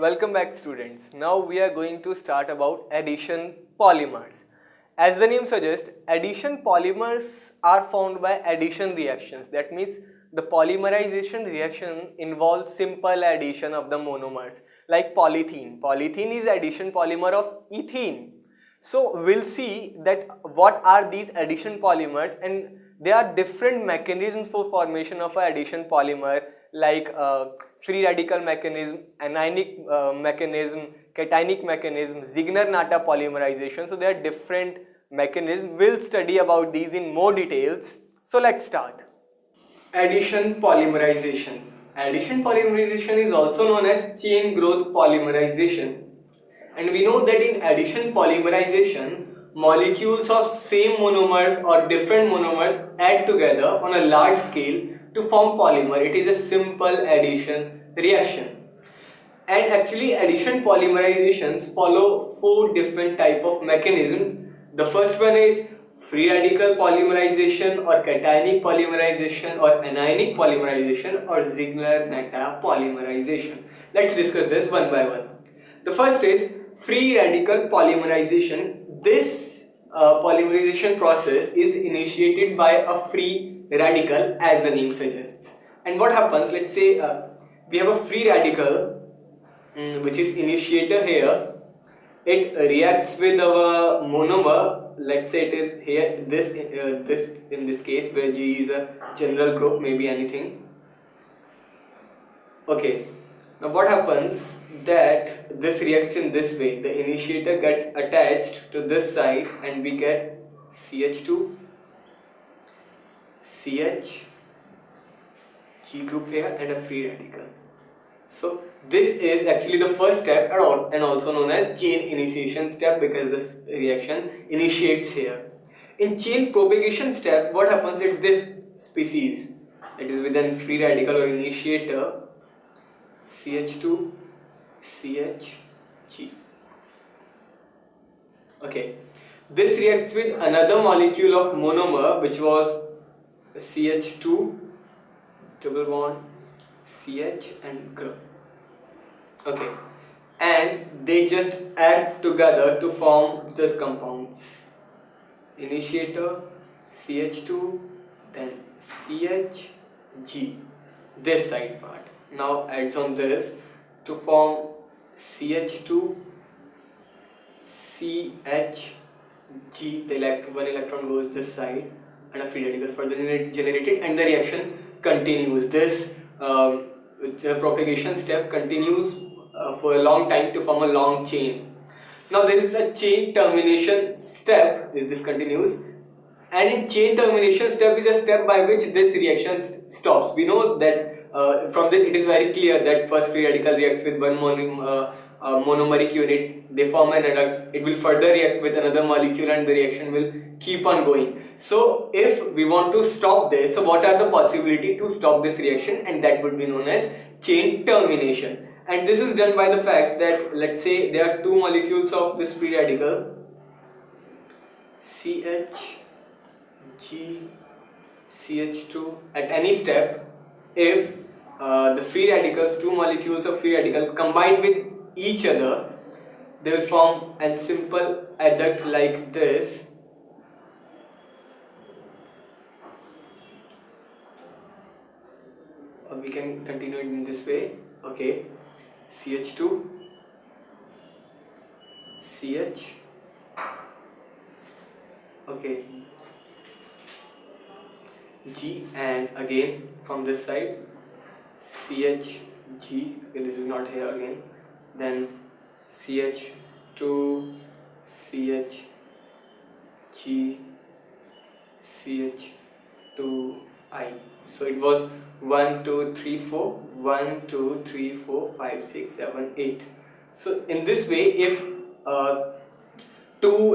Welcome back students. Now we are going to start about addition polymers. As the name suggests, addition polymers are formed by addition reactions. That means the polymerization reaction involves simple addition of the monomers like polythene. Polythene is addition polymer of ethene. So we'll see that what are these addition polymers, and there are different mechanisms for formation of an addition polymer like free radical mechanism, anionic mechanism, cationic mechanism, Ziegler-Natta polymerization. So there are different mechanisms. We'll study about these in more details. So let's start. Addition polymerization. Addition polymerization is also known as chain growth polymerization. And we know that in addition polymerization, molecules of same monomers or different monomers add together on a large scale to form polymer. It is a simple addition reaction. And actually addition polymerizations follow four different type of mechanism. The first one is free radical polymerization or cationic polymerization or anionic polymerization or Ziegler-Natta polymerization. Let's discuss this one by one. The first is free radical polymerization. This polymerization process is initiated by a free radical, as the name suggests. And what happens, let's say we have a free radical which is initiator here. It reacts with our monomer. Let's say it is here, this in this case, where G is a general group, maybe anything. Okay, now what happens that this reacts in this way. The initiator gets attached to this side and we get CH2, CH, G group here and a free radical. So this is actually the first step and also known as chain initiation step, because this reaction initiates here. In chain propagation step, what happens is this species, that is within free radical or initiator, CH2, CH, G. Okay, this reacts with another molecule of monomer which was CH2, double bond, CH and group. Okay, and they just add together to form this compounds. Initiator, CH2, then CH, G, this side part. Now adds on this to form CH2, CH, G, one electron goes this side and a free radical further generated, and the reaction continues. This the propagation step continues for a long time to form a long chain. Now there is a chain termination step, this continues, and in chain termination step is a step by which this reaction stops. We know that from this it is very clear that first free radical reacts with one monomeric unit, they form an adduct, it will further react with another molecule and the reaction will keep on going. So if we want to stop this, so what are the possibility to stop this reaction, and that would be known as chain termination. And this is done by the fact that, let's say there are two molecules of this free radical, CH, G, CH2. At any step, if the free radicals, two molecules of free radical combine with each other, they will form a simple adduct like this. Or we can continue it in this way. Okay, CH2, CH, okay, G, and again from this side CH, G, okay, this is not here again, then CH2, CH, G, CH2, I. So it was 1, 2, 3, 4, 1, 2, 3, 4, 5, 6, 7, 8. So in this way, if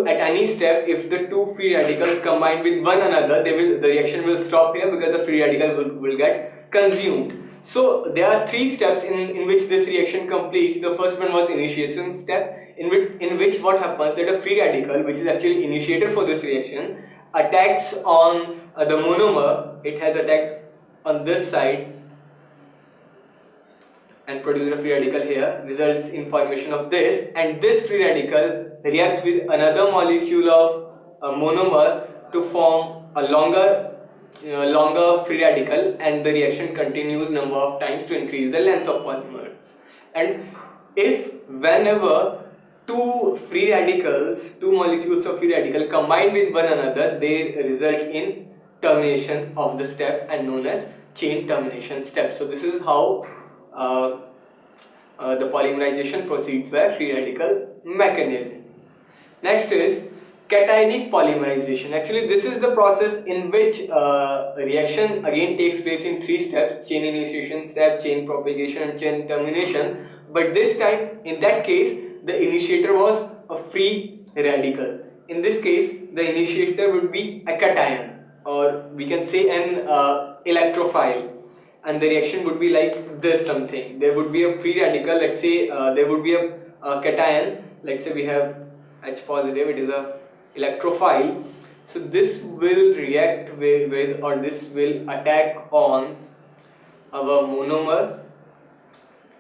at any step, if the two free radicals combine with one another, the reaction will stop here because the free radical will get consumed. So there are three steps in which this reaction completes. The first one was initiation step, in which what happens that a free radical, which is actually initiator for this reaction, attacks on the monomer. It has attacked on this side and produce a free radical here, results in formation of this, and this free radical reacts with another molecule of a monomer to form a longer free radical, and the reaction continues number of times to increase the length of polymers. And if whenever two molecules of free radical combine with one another, they result in termination of the step and known as chain termination step. So this is how the polymerization proceeds by free radical mechanism. Next is cationic polymerization. Actually, this is the process in which a reaction again takes place in three steps: chain initiation step, chain propagation, and chain termination. But this time, in that case, the initiator was a free radical. In this case, the initiator would be a cation, or we can say an electrophile, and the reaction would be like this something. There would be a free radical, let's say there would be a cation, let's say we have H positive, it is a electrophile. So this will react with or this will attack on our monomer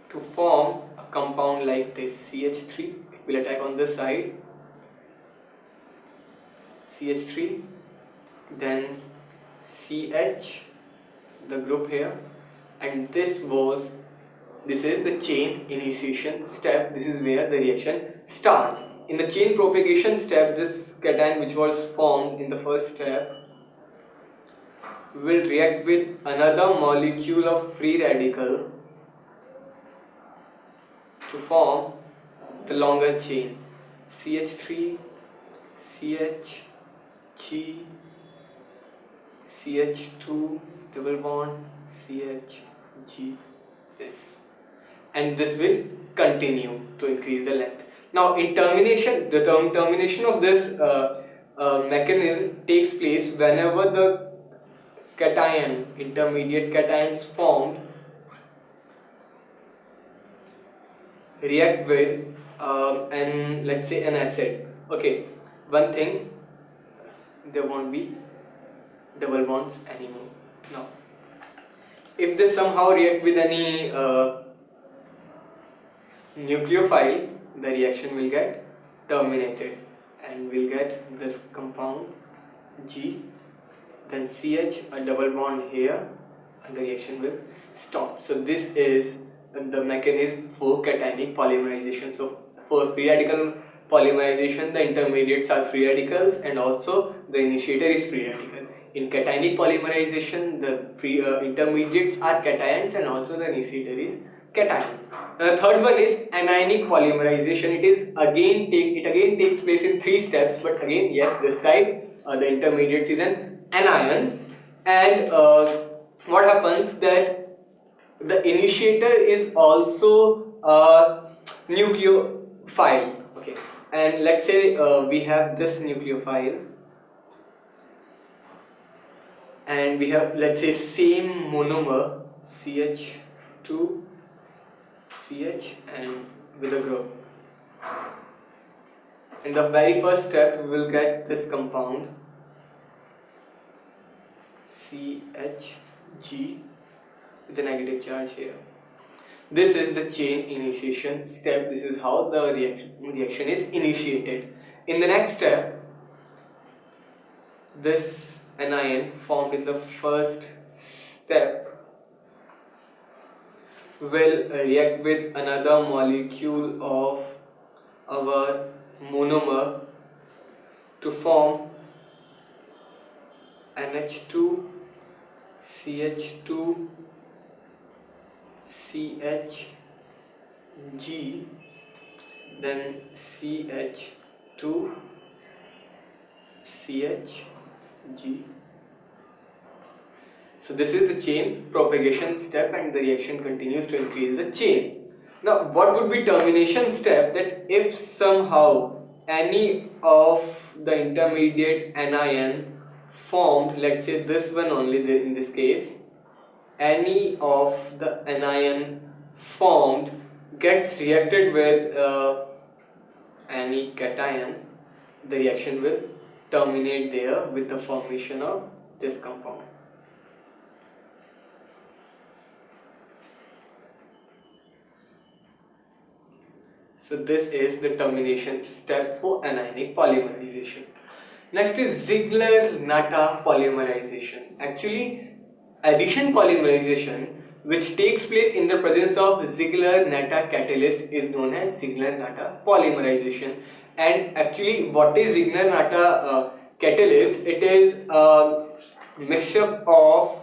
to form a compound like this CH3. It will attack on this side, CH3, then CH, the group here, and this is the chain initiation step. This is where the reaction starts. In the chain propagation step, this cation which was formed in the first step will react with another molecule of free radical to form the longer chain CH3, CH, G, CH2, double bond, CH, G, this, and this will continue to increase the length. Now in termination, the termination of this mechanism takes place whenever the cation, intermediate cations formed, react with let's say an acid. Okay, one thing, there won't be double bonds anymore. Now if they somehow react with any nucleophile, the reaction will get terminated and we'll get this compound G, then CH, a double bond here, and the reaction will stop. So this is the mechanism for cationic polymerization. So for free radical polymerization, the intermediates are free radicals and also the initiator is free radical. In cationic polymerization, the intermediates are cations and also the initiator is cation. The third one is anionic polymerization. It again takes place in three steps, but again, yes, this time the intermediates is an anion, and what happens that the initiator is also a nucleophile. Okay, and let's say we have this nucleophile, and we have, let's say, same monomer CH2, CH, and with a group. In the very first step, we will get this compound CHG with a negative charge here. This is the chain initiation step. This is how the reaction is initiated. In the next step, this anion formed in the first step will react with another molecule of our monomer to form NH2, CH2, CHG, then CH2, CHG. So this is the chain propagation step and the reaction continues to increase the chain. Now what would be termination step? That if somehow any of the intermediate anion formed, let's say this one only in this case, any of the anion formed gets reacted with any cation, the reaction will terminate there with the formation of this compound. So this is the termination step for anionic polymerization. Next is Ziegler-Natta polymerization. Actually, addition polymerization, which takes place in the presence of Ziegler-Natta catalyst, is known as Ziegler-Natta polymerization. And actually, what is Ziegler-Natta catalyst? It is a mixture of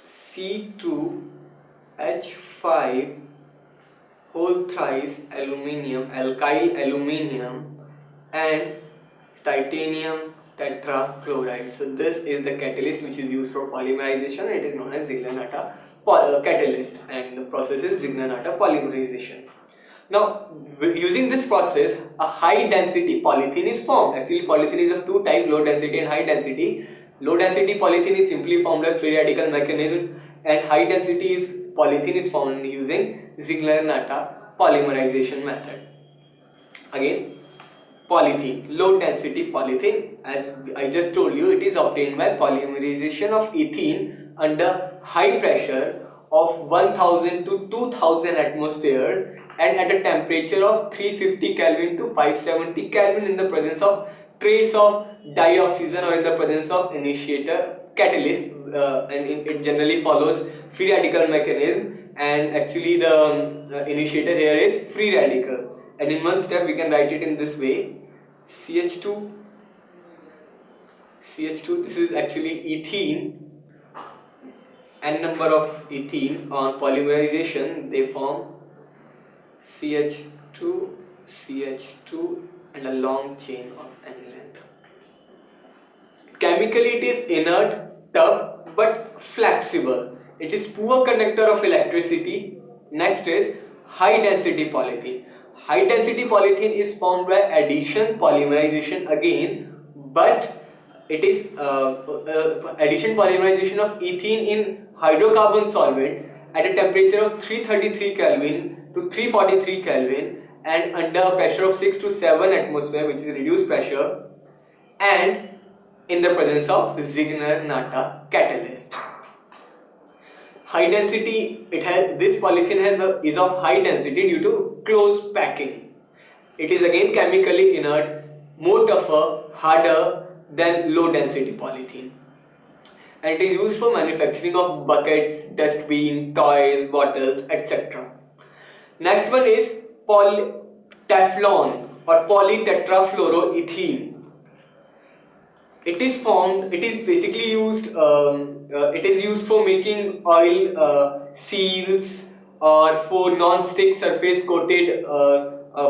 C2H5 whole thrice aluminium, alkyl aluminium, and titanium tetrachloride. So this is the catalyst which is used for polymerization. It is known as Ziegler-Natta catalyst, and the process is Ziegler-Natta polymerization. Now, using this process, a high density polythene is formed. Actually, polythene is of two types, low density and high density. Low density polythene is simply formed by free radical mechanism, and high density polythene is formed using Ziegler-Natta polymerization method. Again, polythene, low density polythene, as I just told you, it is obtained by polymerization of ethene under high pressure of 1000 to 2000 atmospheres and at a temperature of 350 Kelvin to 570 Kelvin in the presence of trace of dioxygen or in the presence of initiator catalyst, and it generally follows free radical mechanism, and actually the initiator here is free radical, and in one step we can write it in this way: CH2, this is actually ethene, n number of ethene. On polymerization they form CH2, CH2 and a long chain of n length. Chemically it is inert, tough but flexible. It is poor conductor of electricity. Next is high density polythene. High density polythene is formed by addition polymerization again, but it is addition polymerization of ethene in hydrocarbon solvent at a temperature of 333 Kelvin to 343 Kelvin and under a pressure of 6 to 7 atmosphere, which is reduced pressure, and in the presence of Ziegler-Natta catalyst. High density, this polythene is of high density due to close packing. It is again chemically inert, more tougher, harder than low density polythene, and it is used for manufacturing of buckets, dustbin, toys, bottles, etc. Next one is Teflon or polytetrafluoroethene. It is basically used, it is used for making oil seals or for non-stick surface coated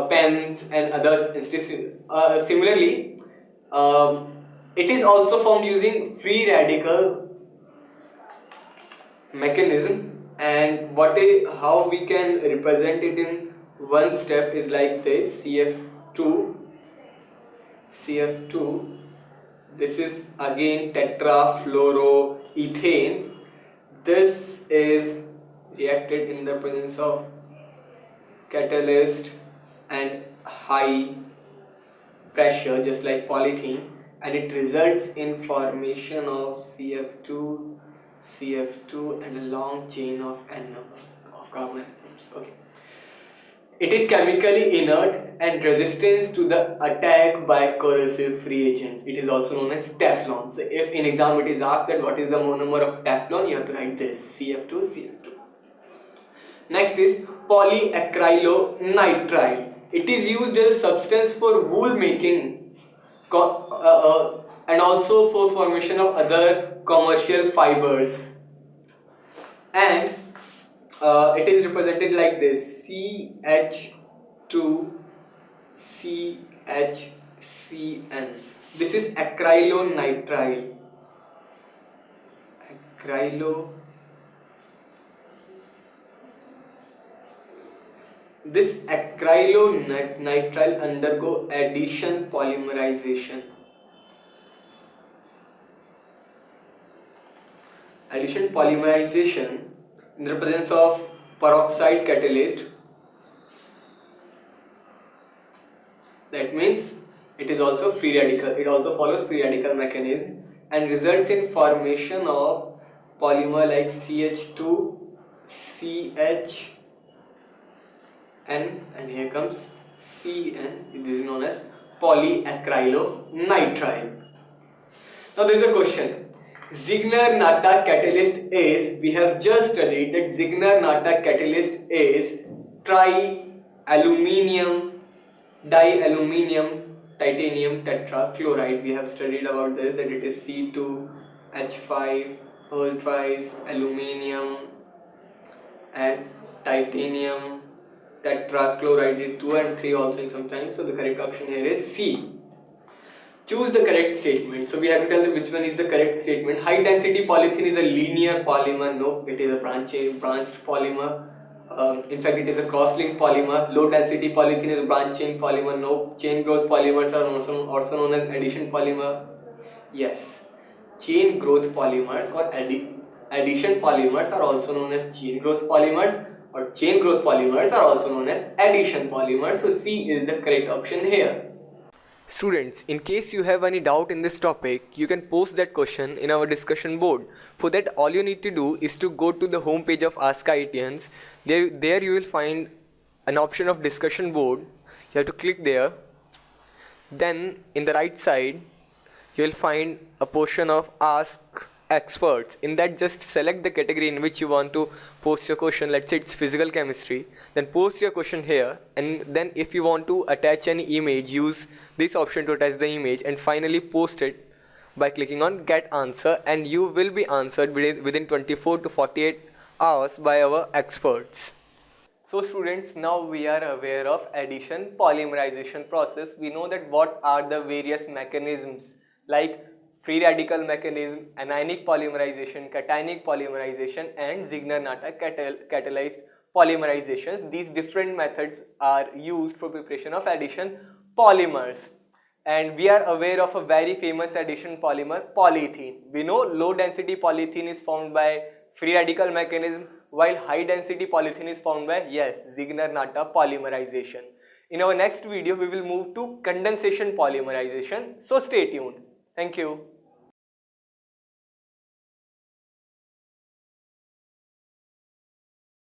pens and others. Similarly, it is also formed using free radical mechanism, and how we can represent it in one step is like this: CF2, this is again tetrafluoroethane. This is reacted in the presence of catalyst and high pressure, just like polythene, and it results in formation of CF2 and a long chain of N number of carbon atoms. Okay. It is chemically inert and resistant to the attack by corrosive free agents. It is also known as Teflon. So if in exam it is asked that what is the monomer of Teflon, you have to write this: CF2. Next is polyacrylonitrile. It is used as a substance for wool making and also for formation of other commercial fibers, and it is represented like this: CH2CHCN. This is acrylonitrile. This acrylonitrile undergo addition polymerization. Addition polymerization in the presence of peroxide catalyst. That means it is also free radical. It also follows free radical mechanism and results in formation of polymer like CH2CH N, and here comes CN. This is known as polyacrylonitrile. Now there is a question. Ziegler-Natta catalyst is, we have just studied that Ziegler-Natta catalyst is trialuminium, dialuminium, titanium tetrachloride. We have studied about this, that it is C2H5 whole thrice aluminium and titanium tetrachloride is 2 and 3 also in sometimes. So the correct option here is C. Choose the correct statement. So we have to tell them which one is the correct statement. High density polythene is a linear polymer. No, it is a branched polymer. In fact, it is a cross-linked polymer. Low density polythene is a branch chain polymer. No, chain growth polymers are also known as addition polymer. Yes, chain growth polymers or addition polymers are also known as chain growth polymers, or chain growth polymers are also known as addition polymers. So C is the correct option here. Students, in case you have any doubt in this topic, you can post that question in our discussion board. For that, all you need to do is to go to the home page of Ask IITians. There you will find an option of discussion board. You have to click there. Then in the right side, you will find a portion of Ask Experts. In that, just select the category in which you want to post your question. Let's say it's physical chemistry. Then post your question here, and then if you want to attach any image, use this option to attach the image, and finally post it by clicking on Get Answer, and you will be answered within 24 to 48 hours by our experts. So students, now we are aware of addition polymerization process. We know that what are the various mechanisms like free radical mechanism, anionic polymerization, cationic polymerization, and Ziegler-Natta catalyzed polymerization. These different methods are used for preparation of addition polymers. And we are aware of a very famous addition polymer, polyethylene. We know low density polyethylene is formed by free radical mechanism, while high density polyethylene is formed by, yes, Ziegler-Natta polymerization. In our next video, we will move to condensation polymerization. So stay tuned. Thank you.